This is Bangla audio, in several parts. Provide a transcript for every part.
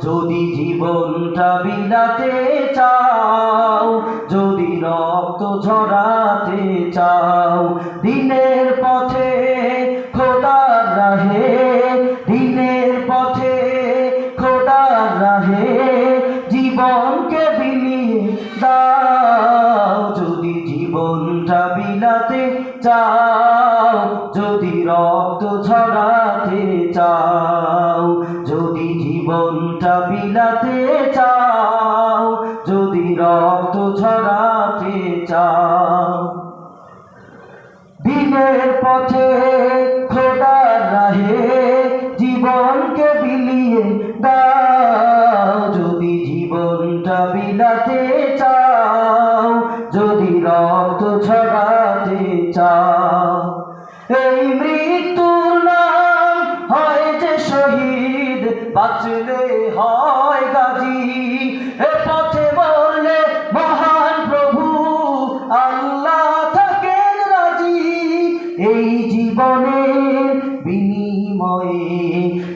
যদি জীবনটা বিলাতে চাও, যদি রক্ত ঝরাতে চাও, দিনের পথে খোদার রাহে, দিনের পথে খোদার রাহে জীবনকে বিলিয়ে দাও। যদি জীবনটা বিলাতে চাও, যদি রক্ত ঝরাতে চাও, যদি জীবনটা বিলাতে চাও, যদি রক্ত ঝরাতে চাও, দিনের পথে খোদার রাহে জীবনকে বিলিয়ে দাও। যদি জীবনটা বিলাতে চাও, যদি রক্ত ঝরাতে চাও, এই মৃত্যুর নাম হয় যে শহীদ, বাঁচলে হয় গাজী। এ পথে মরলে মহান প্রভু আল্লাহ থাকেন রাজি। এই জীবনের বিনিময়ে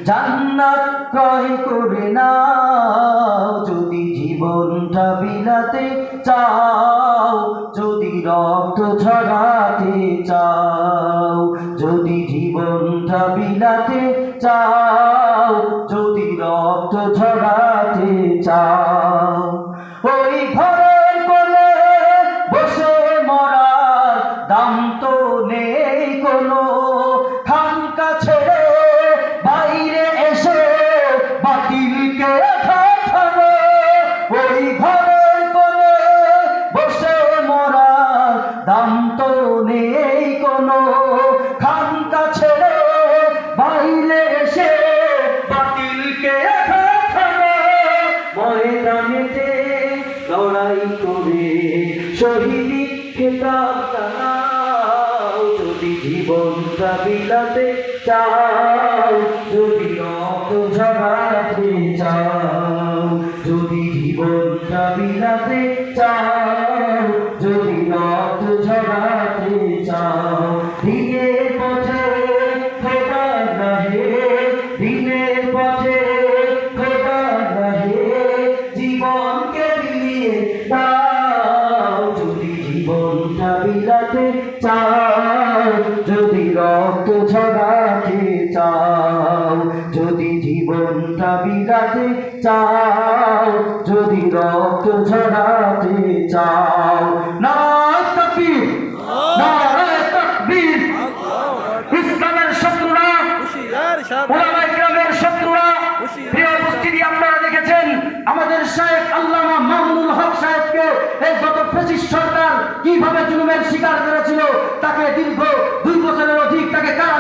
জান্নাত ক্রয় করে নাও। যদি জীবনটা বিলাতে চাও, যদি রক্ত ঝরাতে চাও, যদি জীবনটা বিলাতে চাও, যদি রক্ত ঝরাতে চাও, ওই ঘরের কোণে বসে মরার দাম তো নেই কোনো। খানকা ছেড়ে বাইরে এসে বাতিলকে ঠাঠানো, ওই ঘরের কোণে বসে মরার দাম তো নেই কোনো। খানকা ছেড়ে বাইরে এসে বাতিলকে ঠাঠানো, ময়দানেতে লড়াই করে শহীদি খেতাব জানাও। যদি জীবনটা বিলাতে চাও, যদি রক্ত ঝরাতে চাও, যদি জীবনটা বিলাতে চাও, যদি রক্ত ঝরাতে চাও, দিনের পথে খোদার রাহে, দিনের পথে খোদার রাহে জীবনকে বিলিয়ে দাও। যদি জীবনটা বিলাতে চাও, যদি রক্ত ঝরাতে চাও, যদি জীবনটা বিলাতে চাও, যদি রক্ত ঝরাতে চাও। নারায়ে তাকবীর, নারায়ে তাকবীর। ইসলামের শত্রুরা, উলামায়ে কেরামের শত্রুরা, প্রিয় উপস্থিতি, আপনারা দেখেছেন আমাদের শায়েখ আল্লামা মামুনুল হক সাহেবকে এই গত ফ্যাসিস্ট সরকার কিভাবে জুলুমের শিকার করেছিল। তাকে দীর্ঘ 2 বছরের অধিক তাকে কারা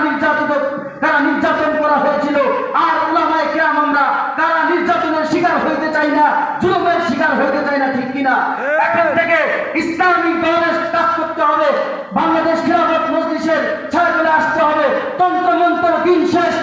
নির্যাতন করা হয়েছিল। আর উলামায়ে কেরাম আমরা কারা নির্যাতনের শিকার হইতে চাই না, জুলুমের শিকার হইতে চাই না, ঠিক কিনা? এখন থেকে ইসলামিক দলের কাজ করতে হবে, বাংলাদেশ খিলাফত মজলিসের ছায়াতলে আসতে হবে। তন্ত্র মন্ত্র দিন শেষ,